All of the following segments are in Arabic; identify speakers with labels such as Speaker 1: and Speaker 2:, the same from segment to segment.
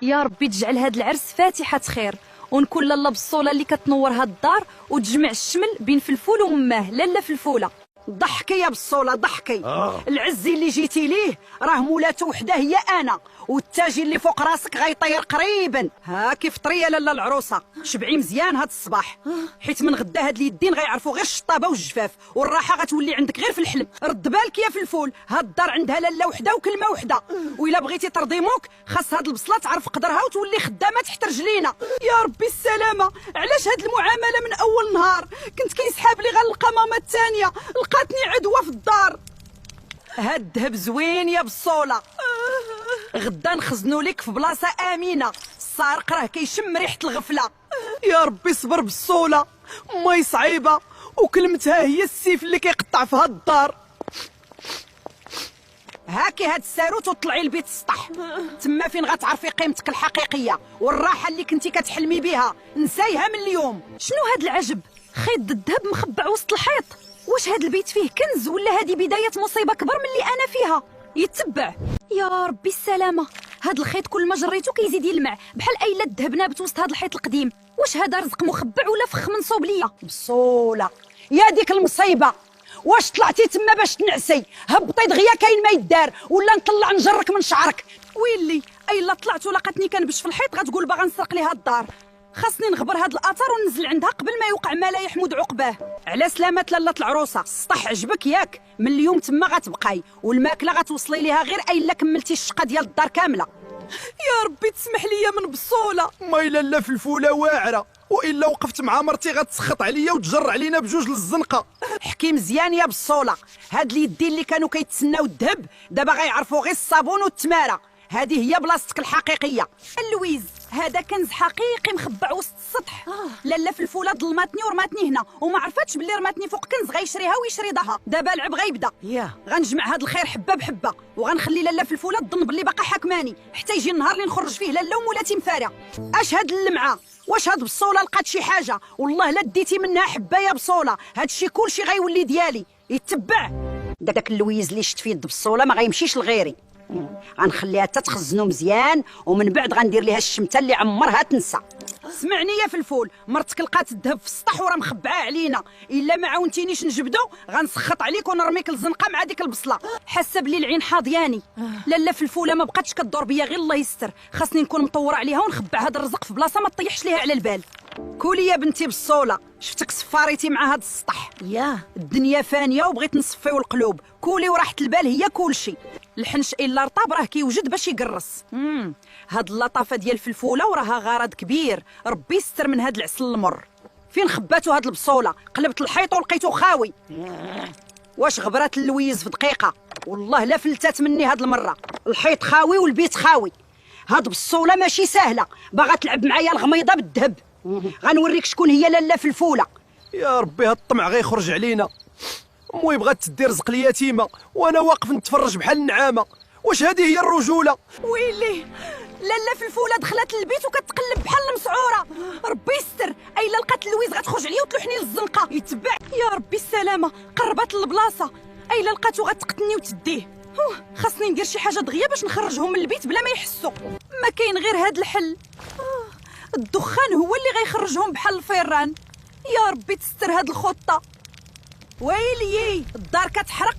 Speaker 1: يا ربي تجعل هاد العرس فاتحة خير، ونكون لاله بالصولة اللي كتنور هاد الدار وتجمع الشمل بين فلفول وماه. لاله فلفولة
Speaker 2: ضحكي يا بالصولة ضحكي. العزي اللي جيتي ليه راه مولاته وحده هي انا، والتاجي اللي فوق راسك غيطير قريبا. ها كيف طريه لاله العروسه، شبعي مزيان هاد الصباح، حيت من غدا هاد اليدين غيعرفوا غير الشطابه والجفاف، والراحه غتولي عندك غير في الحلم. رد بالك يا فلفول، هاد الدار عندها لاله وحده وكلمه وحده، وإلا بغيتي ترضي موك خاص هاد البصله تعرف قدرها وتولي خدامه تحت رجلينا. يا ربي السلامه، علاش هاد المعامله من اول نهار؟ كنت كيسحاب لي غنلقى ماما الثانيه، لقاتني عدوه في الدار. هاد الذهب زوين يا بالصوله، غدا نخزنو لك في بلاصه امينه، السارق راه كيشم ريحه الغفله. يا ربي صبر بالصوله، ماي صعيبه وكلمتها هي السيف اللي كيقطع في هاد الدار. هاكي هاد الساروت وطلعي لبيت السطح، تما فين غتعرفي قيمتك الحقيقيه والراحه اللي كنتي كتحلمي بها. نسايها من اليوم.
Speaker 1: شنو هاد العجب؟ خيط الذهب مخبع وسط الحيط. واش هاد البيت فيه كنز ولا هادي بدايه مصيبه كبر من اللي انا فيها؟ يتبع. يا ربي السلامه، هاد الخيط كل ما جريتو كيزيد يلمع بحال ايله الذهب نابت وسط هاد الحيط القديم. واش هذا رزق مخبع ولا فخ منصوب ليا؟
Speaker 2: بالصوله يا ديك المصيبه، واش طلعتي تما باش تنعسي؟ هبطي دغيا كاين ما يدار ولا نطلع نجرك من شعرك.
Speaker 1: ويلي ايلا طلعت ولقاتني كنبش في الحيط غتقول باغا نسرق ليها الدار. خاصني نغبر هاد الاثار وننزل عندها قبل ما يوقع ما لا يحمد عقباه.
Speaker 2: على سلامة لاله العروسه، السطح عجبك ياك؟ من اليوم تما غتبقاي، والماكله غتوصلي ليها غير الا كملتي الشقه ديال الدار كامله.
Speaker 1: يا ربي تسمح لي من بالصوله.
Speaker 3: ماي لاله فلفوله واعره، والا وقفت مع مرتي غتسخط عليا وتجر علينا بجوج للزنقه.
Speaker 2: حكي مزيان يا بالصوله، هاد اليدين اللي كانوا كيتسناو الذهب دابا غيعرفوا غير الصابون والتماره. هذه هي بلاصتك الحقيقيه.
Speaker 1: اللويز هذا كنز حقيقي مخبع وسط السطح. لاله فلفوله ظلماتني ورماتني هنا وما عرفتش باللي رماتني فوق كنز غيشريها ويشري ضها. دابا العب غيبدا. غنجمع هاد الخير حبه بحبه، وغنخلي لاله فلفوله تظن باللي باقا حاكماني حتى يجي النهار اللي نخرج فيه لاله ومولاتي مفارقه. اش هاد اللمعه؟ واش هاد بالصوله لقات شي حاجه؟ والله لا ديتي منها حبه يا بصوله، هادشي كلشي غيولي ديالي. يتبع داك اللويز اللي شت في يد بالصوله ما غيمشيش لغيري. غنخليها حتى تخزنو مزيان، ومن بعد غندير ليها الشمته اللي عمرها تنسى. سمعني يا فلفول، مرتك لقات الذهب في السطح وراه مخبعاه علينا، الا ما عاونتينيش نجبدو غنسخط عليك ونرميك الزنقه مع ديك البصله. حاسه بلي العين حاضياني. لاله فلفوله ما بقاتش كدور بيا غير الله يستر، خاصني نكون مطوره عليها ونخبع هذا الرزق في بلاصه ما تطيحش ليها على البال. كولي يا بنتي بالصوله، شفتك صفاريتي مع هاد السطح. الدنيا فانيه وبغيت نصفيو القلوب. كولي وراحه البال هي كلشي. الحنش الا رطاب راه كيوجد باش يقرص. هاد اللطافه ديال الفلفوله وراها غرض كبير، ربي يستر من هاد العسل المر. فين خباتو هاد البصوله؟ قلبت الحيط ولقيتو خاوي. واش غبرات اللويز في دقيقه؟ والله لا فلتات مني هاد المره. الحيط خاوي والبيت خاوي. هاد بالصوله ماشي سهله، باغا تلعب معايا الغميضه بالذهب. غنوريك شكون هي لاله فلفوله.
Speaker 3: يا ربي هاد الطمع غيخرج علينا. امي بغات تدي رزق اليتيمه وانا واقف نتفرج بحال النعامه. واش هذه هي الرجوله؟
Speaker 1: ويلي لاله فلفوله دخلت للبيت وكتقلب بحال المسعوره. ربي يستر، ايلا لقات اللويز غتخرج عليا وتلوحني للزنقه. يتبع. يا ربي السلامه، قربت للبلاصه. ايلا لقاتو غتقتلني وتديه. خاصني ندير شي حاجه دغيا باش نخرجهم من البيت بلا ما يحسوا. ما كاين غير هاد الحل. الدخان هو اللي غيخرجهم بحال الفيران. يا ربي تستر هاد الخطه. ويلي الدار كتحرق،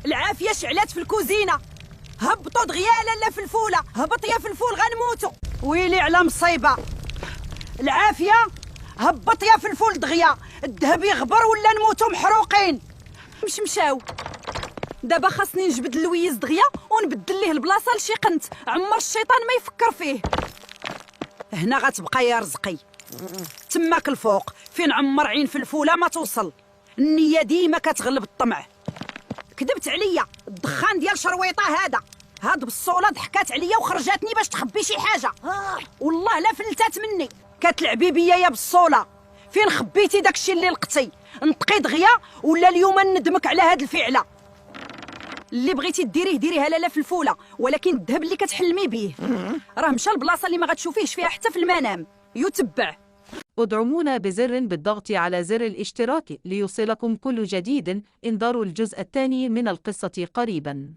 Speaker 1: العافيه شعلات في الكوزينه. هبطوا دغيا لاله فلفوله، هبط يا فلفول غنموتوا.
Speaker 2: ويلي على مصيبه. العافيه هبط يا فلفول دغيا، الذهب يغبر ولا نموتوا محروقين.
Speaker 1: مشاو. دابا خاصني نجبد اللويز دغيا ونبدل ليه البلاصه لشي قنت عمر الشيطان ما يفكر فيه.
Speaker 2: هنا غتبقى يا رزقي، تماك الفوق فين عمر عين فلفوله ما توصل. النيه ديما كتغلب الطمع. كذبت عليا، الدخان ديال شرويطه هذا. هاد بالصوله ضحكات عليا وخرجاتني باش تخبي شي حاجه. والله لا فلتات مني. كتلعبي بيا يا بالصوله، فين خبيتي داكشي اللي لقتي؟ نطقي دغيا ولا اليوم ندمك على هاد الفعله. اللي بغيتي ديريه ديريها لاله فلفوله، ولكن الذهب اللي كتحلمي به راه مشى البلاصه اللي ما غتشوفيهش فيها حتى في المنام. يتبع.
Speaker 4: ادعمونا بزر بالضغط على زر الاشتراك ليوصلكم كل جديد. انظروا الجزء الثاني من القصة قريباً.